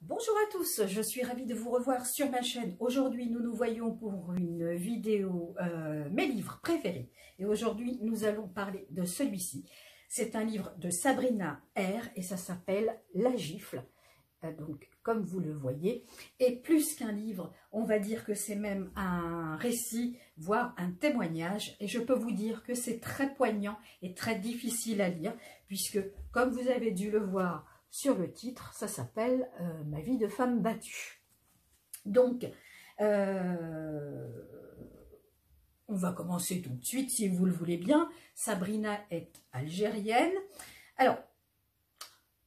Bonjour à tous, je suis ravie de vous revoir sur ma chaîne. Aujourd'hui, nous nous voyons pour une vidéo mes livres préférés. Et aujourd'hui, nous allons parler de celui-ci. C'est un livre de Sabrina R. et ça s'appelle La Gifle. Donc, comme vous le voyez, et plus qu'un livre, on va dire que c'est même un récit, voire un témoignage. Et je peux vous dire que c'est très poignant et très difficile à lire, puisque, comme vous avez dû le voir, sur le titre, ça s'appelle Ma vie de femme battue. Donc, on va commencer tout de suite, si vous le voulez bien. Sabrina est algérienne. Alors,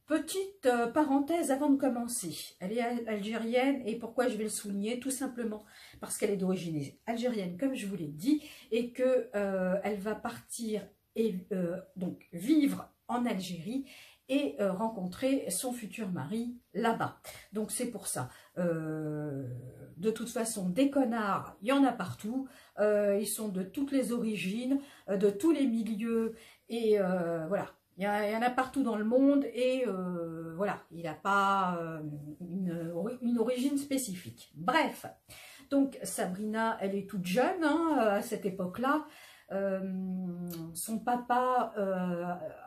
petite parenthèse avant de commencer. Elle est algérienne et pourquoi je vais le souligner? Tout simplement parce qu'elle est d'origine algérienne, comme je vous l'ai dit, et qu'elle va partir et donc vivre en Algérie et rencontrer son futur mari là-bas. Donc c'est pour ça. De toute façon, des connards, il y en a partout. Ils sont de toutes les origines, de tous les milieux. Et voilà, il y en a partout dans le monde. Et voilà, il n'a pas une origine spécifique. Bref, donc Sabrina, elle est toute jeune hein, à cette époque-là. Son papa,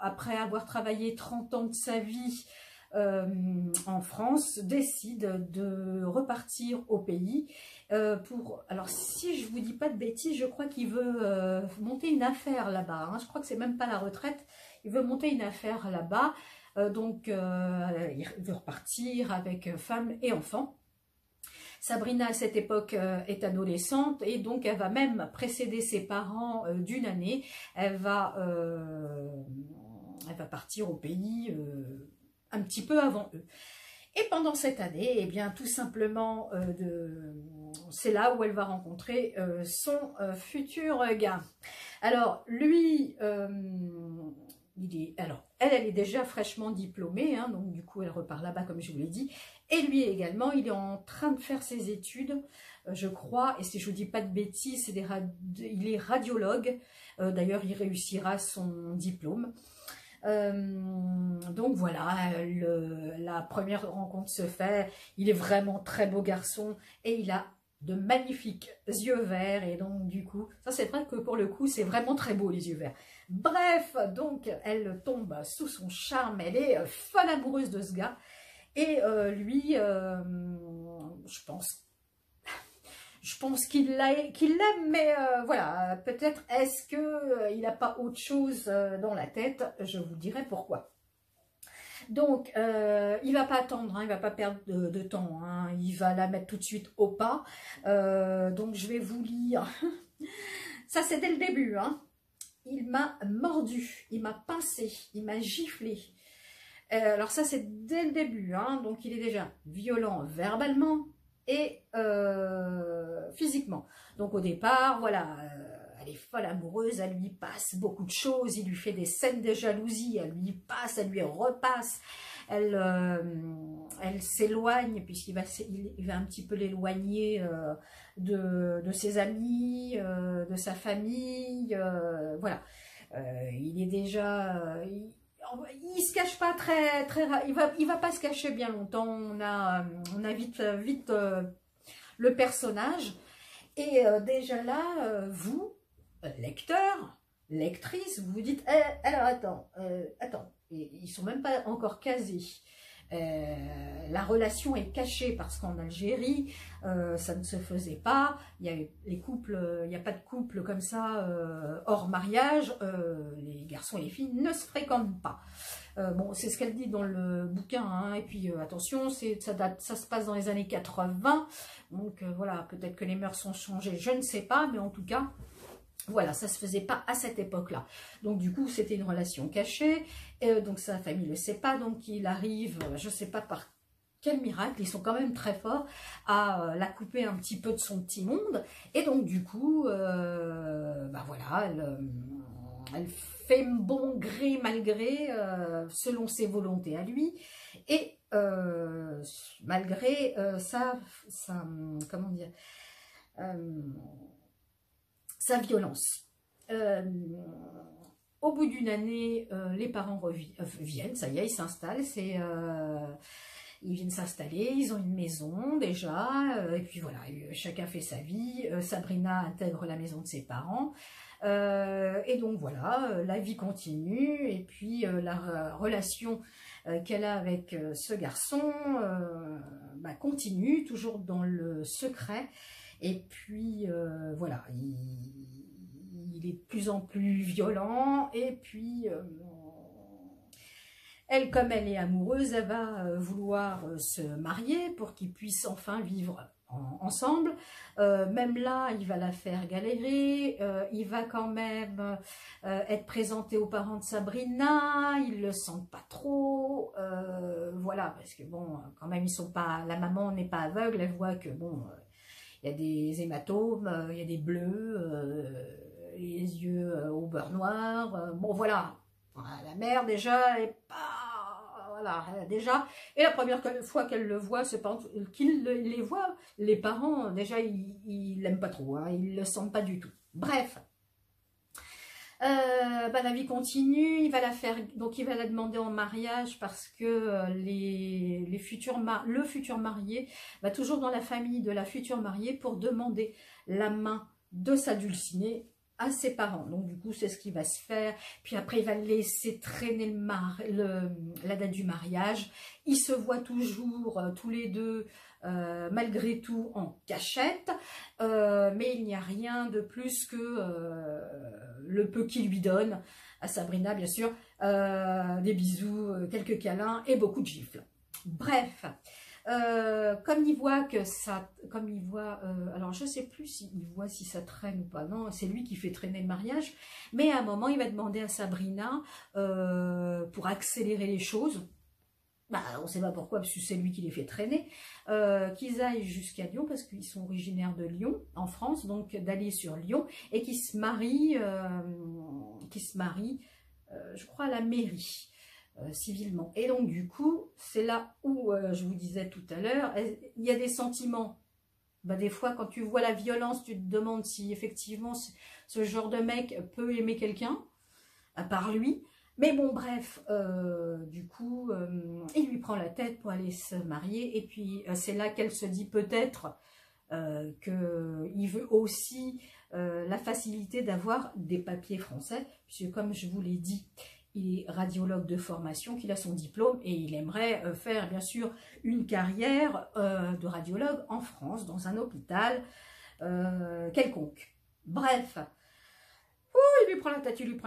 après avoir travaillé 30 ans de sa vie en France, décide de repartir au pays pour... Alors, si je vous dis pas de bêtises, je crois qu'il veut monter une affaire là-bas. Hein. Je crois que c'est même pas la retraite. Il veut monter une affaire là-bas. Donc, il veut repartir avec femme et enfants. Sabrina, à cette époque, est adolescente et donc elle va même précéder ses parents d'une année. Elle va partir au pays un petit peu avant eux. Et pendant cette année, eh bien, tout simplement, c'est là où elle va rencontrer son futur gars. Alors, lui... elle est déjà fraîchement diplômée, hein, donc du coup elle repart là-bas comme je vous l'ai dit. Et lui également, il est en train de faire ses études, je crois, et si je vous dis pas de bêtises, il est radiologue. D'ailleurs, il réussira son diplôme. Donc voilà, la première rencontre se fait. Il est vraiment très beau garçon et il a de magnifiques yeux verts et donc du coup, ça c'est vrai que pour le coup c'est vraiment très beau les yeux verts. Bref, donc elle tombe sous son charme, elle est folle amoureuse de ce gars et lui, je pense qu'il l'aime, mais voilà, peut-être est-ce qu'il n'a pas autre chose dans la tête, je vous dirai pourquoi. Donc, il va pas attendre, hein, il va pas perdre de temps, hein, il va la mettre tout de suite au pas. Donc, je vais vous lire. Ça, c'est dès le début. Hein. Il m'a mordu, il m'a pincé, il m'a giflé. Alors ça, c'est dès le début. Hein, donc, il est déjà violent verbalement et physiquement. Donc, au départ, voilà... elle est folle amoureuse, elle lui passe beaucoup de choses, il lui fait des scènes de jalousie, elle lui passe, elle lui repasse, elle s'éloigne puisqu'il va un petit peu l'éloigner de ses amis, de sa famille, voilà. Il est déjà... il se cache pas très il va pas se cacher bien longtemps, on a vite le personnage. Et déjà là, vous, lecteur, lectrice, vous vous dites, alors attends, ils sont même pas encore casés. La relation est cachée parce qu'en Algérie, ça ne se faisait pas. Il y a les couples, il n'y a pas de couple comme ça hors mariage. Les garçons et les filles ne se fréquentent pas. Bon, c'est ce qu'elle dit dans le bouquin, hein, et puis attention, ça se passe dans les années 80, donc voilà, peut-être que les mœurs ont changé, je ne sais pas, mais en tout cas, voilà, ça se faisait pas à cette époque-là. Donc du coup, c'était une relation cachée, donc sa famille le sait pas, donc il arrive, je sais pas par quel miracle, ils sont quand même très forts à la couper un petit peu de son petit monde, et donc du coup, bah voilà, elle fait bon gré, mal gré, selon ses volontés à lui, et malgré comment dire, sa violence. Au bout d'une année, les parents viennent, ça y est, ils s'installent, Ils viennent s'installer, ils ont une maison déjà, et puis voilà, chacun fait sa vie. Sabrina intègre la maison de ses parents. Et donc voilà, la vie continue, et puis la relation qu'elle a avec ce garçon bah, continue, toujours dans le secret. Et puis voilà, il est de plus en plus violent, et puis elle, comme elle est amoureuse, elle va vouloir se marier pour qu'ils puissent enfin vivre ensemble. Même là, il va la faire galérer. Il va quand même être présenté aux parents de Sabrina. Ils le sentent pas trop. Voilà, parce que bon, quand même, ils sont pas. La maman n'est pas aveugle. Elle voit que bon, il y a des hématomes, il y a des bleus, les yeux au beurre noir. Bon, voilà. La mère, déjà, elle est pas... Voilà, déjà. Et la première fois qu'elle le voit, c'est pas qu'il les voit, les parents, déjà, ils l'aiment pas trop. Hein, ils le sentent pas du tout. Bref. Bah, la vie continue, il va la faire, donc il va la demander en mariage parce que le futur marié va toujours dans la famille de la future mariée pour demander la main de sa dulcinée à ses parents. Donc du coup c'est ce qui va se faire, puis après il va laisser traîner la date du mariage. Ils se voient toujours tous les deux malgré tout en cachette, mais il n'y a rien de plus que le peu qu'il lui donne à Sabrina, bien sûr, des bisous, quelques câlins et beaucoup de gifles. Bref, comme il voit que ça, alors je sais plus s'il voit si ça traîne ou pas, non, c'est lui qui fait traîner le mariage, mais à un moment il va demander à Sabrina pour accélérer les choses. Bah, on ne sait pas pourquoi, parce que c'est lui qui les fait traîner, qu'ils aillent jusqu'à Lyon, parce qu'ils sont originaires de Lyon, en France, donc d'aller sur Lyon, et qu'ils se marient, je crois, à la mairie, civilement. Et donc, du coup, c'est là où, je vous disais tout à l'heure, il y a des sentiments. Bah, des fois, quand tu vois la violence, tu te demandes si, effectivement, ce genre de mec peut aimer quelqu'un, à part lui. Mais bon, bref, du coup, il lui prend la tête pour aller se marier. Et puis, c'est là qu'elle se dit peut-être qu'il veut aussi la facilité d'avoir des papiers français. Puisque, comme je vous l'ai dit, il est radiologue de formation, qu'il a son diplôme. Et il aimerait faire, bien sûr, une carrière de radiologue en France, dans un hôpital quelconque. Bref. Il lui prend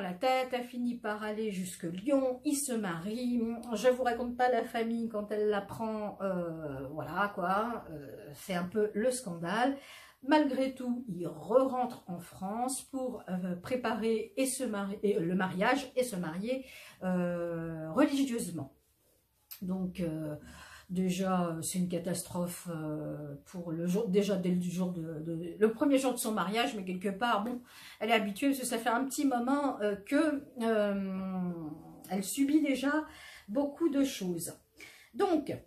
la tête, elle finit par aller jusque Lyon, ils se marient. Je vous raconte pas la famille quand elle l'apprend, voilà quoi, c'est un peu le scandale. Malgré tout, il re-rentre en France pour préparer le mariage et se marier religieusement. Donc, déjà, c'est une catastrophe pour le jour, déjà dès le premier jour de son mariage, mais quelque part, bon, elle est habituée parce que ça fait un petit moment elle subit déjà beaucoup de choses. Donc,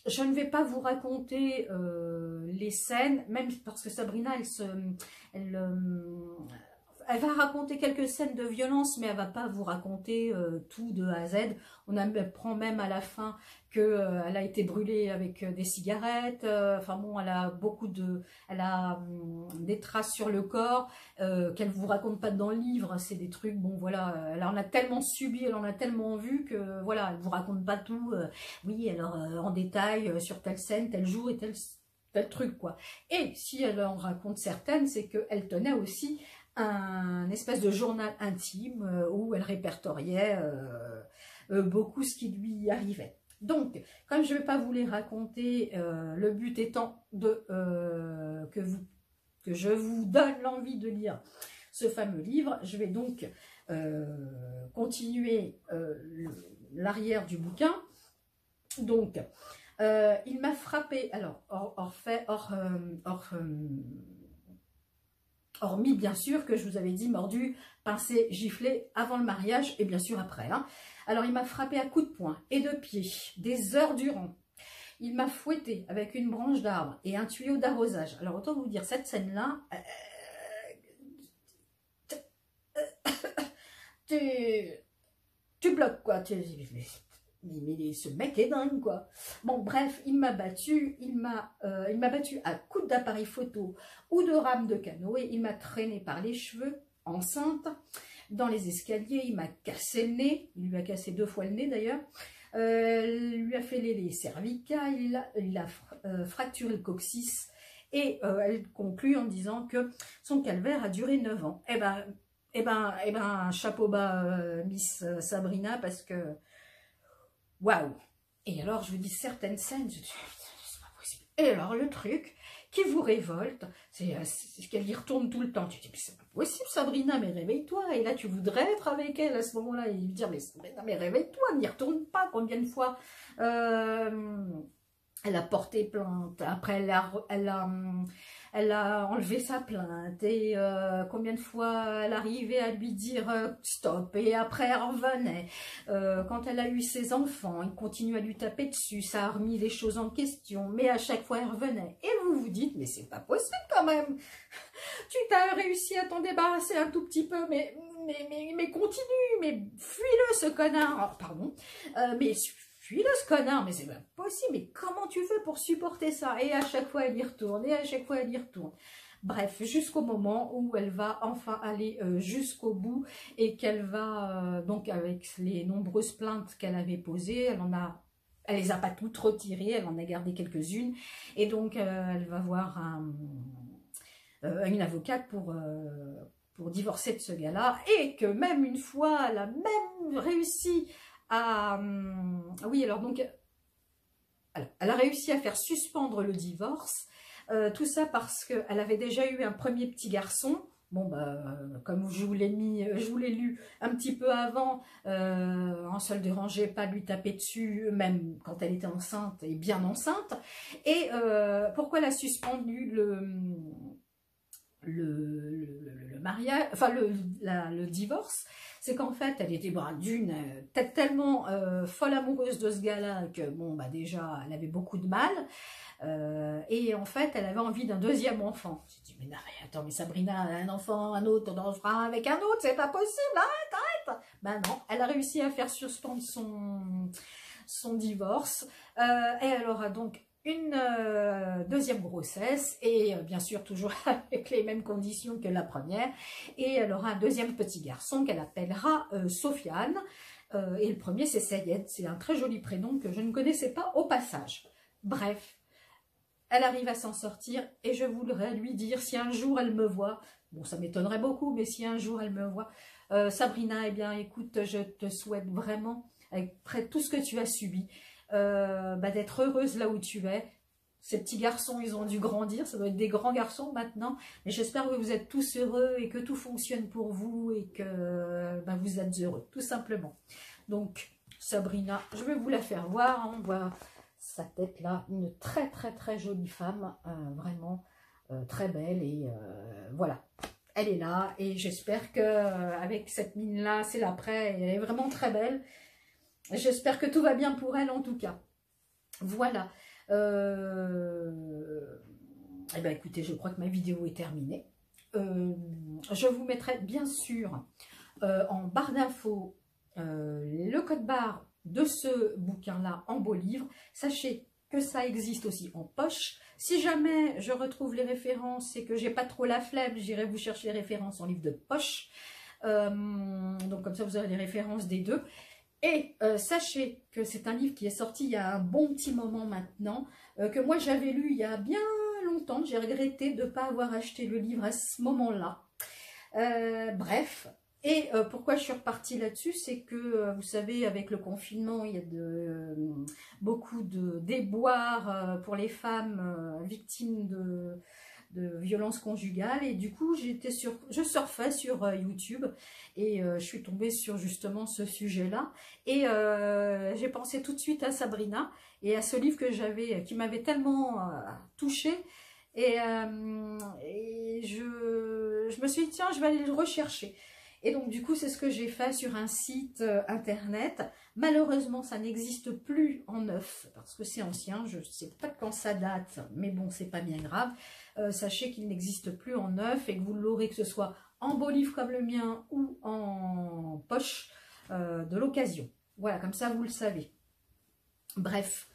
je ne vais pas vous raconter les scènes, même parce que Sabrina, elle va raconter quelques scènes de violence, mais elle ne va pas vous raconter tout de A à Z. On apprend même à la fin qu'elle a été brûlée avec des cigarettes. Enfin bon, elle a des traces sur le corps qu'elle ne vous raconte pas dans le livre. C'est des trucs, bon voilà, elle en a tellement subi, elle en a tellement vu que voilà, elle ne vous raconte pas tout. Oui, alors en détail sur telle scène, tel jour et tel truc quoi. Et si elle en raconte certaines, c'est qu'elle tenait aussi un espèce de journal intime où elle répertoriait beaucoup ce qui lui arrivait. Donc, comme je ne vais pas vous les raconter, le but étant que je vous donne l'envie de lire ce fameux livre, je vais donc continuer l'arrière du bouquin. Donc, il m'a frappé, alors, hormis, bien sûr, que je vous avais dit mordu, pincé, giflé avant le mariage et bien sûr après. Hein. Alors, il m'a frappé à coups de poing et de pied, des heures durant. Il m'a fouetté avec une branche d'arbre et un tuyau d'arrosage. Alors, autant vous dire, cette scène-là, tu bloques, quoi. mais ce mec est dingue, quoi. Bon, bref, il m'a battu à coups d'appareil photo ou de rame de canoë. Il m'a traîné par les cheveux, enceinte, dans les escaliers. Il m'a cassé le nez. Il lui a cassé 2 fois le nez, d'ailleurs. Lui a fait les cervicales. Il a fracturé le coccyx. Et elle conclut en disant que son calvaire a duré 9 ans. Eh ben, chapeau bas, Miss Sabrina, parce que waouh! Et alors, je vous dis certaines scènes, je dis, c'est pas possible. Et alors, le truc qui vous révolte, c'est qu'elle y retourne tout le temps. Tu dis, mais c'est pas possible, Sabrina, mais réveille-toi. Et là, tu voudrais être avec elle à ce moment-là et lui dire, mais Sabrina, mais réveille-toi, n'y retourne pas. Combien de fois elle a porté plainte, après elle a enlevé sa plainte, et combien de fois elle arrivait à lui dire stop, et après elle revenait. Quand elle a eu ses enfants, il continue à lui taper dessus, ça a remis les choses en question, mais à chaque fois elle revenait. Et vous vous dites, mais c'est pas possible quand même. Tu t'as réussi à t'en débarrasser un tout petit peu, mais continue, mais fuis-le ce connard. Pardon, mais fuis-le ce connard, mais c'est pas possible, mais comment tu fais pour supporter ça? Et à chaque fois elle y retourne, et à chaque fois elle y retourne. Bref, jusqu'au moment où elle va enfin aller jusqu'au bout, et qu'elle va, donc avec les nombreuses plaintes qu'elle avait posées, elle les a pas toutes retirées, elle en a gardé quelques-unes, et donc elle va voir une avocate pour divorcer de ce gars-là, et que même une fois, elle a même réussi oui, alors donc, elle a réussi à faire suspendre le divorce, tout ça parce qu'elle avait déjà eu un premier petit garçon. Bon, bah, comme je vous l'ai lu un petit peu avant, ça ne le dérangeait pas de lui taper dessus, même quand elle était enceinte et bien enceinte. Et pourquoi elle a suspendu le mariage, enfin le divorce, c'est qu'en fait elle était d'une tellement folle amoureuse de ce gars-là que bon bah déjà elle avait beaucoup de mal, et en fait elle avait envie d'un deuxième enfant. J'ai dit mais non mais attends, mais Sabrina a un enfant, un autre, on en fera un avec un autre, c'est pas possible, arrête. Ben non, elle a réussi à faire suspendre son divorce, et elle aura donc une deuxième grossesse, et bien sûr toujours avec les mêmes conditions que la première, et elle aura un deuxième petit garçon qu'elle appellera Sofiane, et le premier c'est Sayed, c'est un très joli prénom que je ne connaissais pas au passage. Bref, elle arrive à s'en sortir, et je voudrais lui dire, si un jour elle me voit, bon ça m'étonnerait beaucoup, mais si un jour elle me voit, Sabrina, eh bien écoute, je te souhaite vraiment, après tout ce que tu as subi, d'être heureuse là où tu es. Ces petits garçons, ils ont dû grandir, ça doit être des grands garçons maintenant, mais j'espère que vous êtes tous heureux et que tout fonctionne pour vous, et que vous êtes heureux, tout simplement. Donc Sabrina, je vais vous la faire voir, on voit sa tête là, une très très très jolie femme, vraiment très belle, et voilà, elle est là, et j'espère que avec cette mine là, c'est l'après, elle est vraiment très belle. J'espère que tout va bien pour elle en tout cas. Voilà. Eh bien écoutez, je crois que ma vidéo est terminée. Je vous mettrai bien sûr en barre d'infos le code barre de ce bouquin-là en beau livre. Sachez que ça existe aussi en poche. Si jamais je retrouve les références et que j'ai pas trop la flemme, j'irai vous chercher les références en livre de poche. Donc comme ça vous aurez les références des deux. Et sachez que c'est un livre qui est sorti il y a un bon petit moment maintenant, que moi j'avais lu il y a bien longtemps. J'ai regretté de ne pas avoir acheté le livre à ce moment-là. Bref, et pourquoi je suis repartie là-dessus, c'est que vous savez, avec le confinement, il y a beaucoup de déboires pour les femmes victimes de violences conjugales, et du coup je surfais sur YouTube, et je suis tombée sur justement ce sujet-là, et j'ai pensé tout de suite à Sabrina et à ce livre qui m'avait tellement touchée, et je me suis dit tiens, je vais aller le rechercher. Et donc du coup c'est ce que j'ai fait sur un site internet. Malheureusement ça n'existe plus en neuf parce que c'est ancien, je ne sais pas de quand ça date, mais bon c'est pas bien grave. Sachez qu'il n'existe plus en neuf, et que vous l'aurez, que ce soit en beau livre comme le mien ou en poche, de l'occasion. Voilà, comme ça vous le savez. Bref,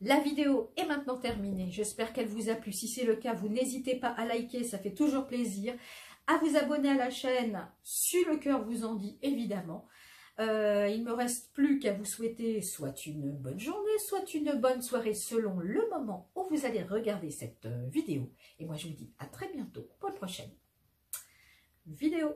la vidéo est maintenant terminée. J'espère qu'elle vous a plu. Si c'est le cas, vous n'hésitez pas à liker, ça fait toujours plaisir. À vous abonner à la chaîne, si le cœur vous en dit, évidemment. Il ne me reste plus qu'à vous souhaiter soit une bonne journée, soit une bonne soirée selon le moment où vous allez regarder cette vidéo. Et moi, je vous dis à très bientôt pour une prochaine vidéo.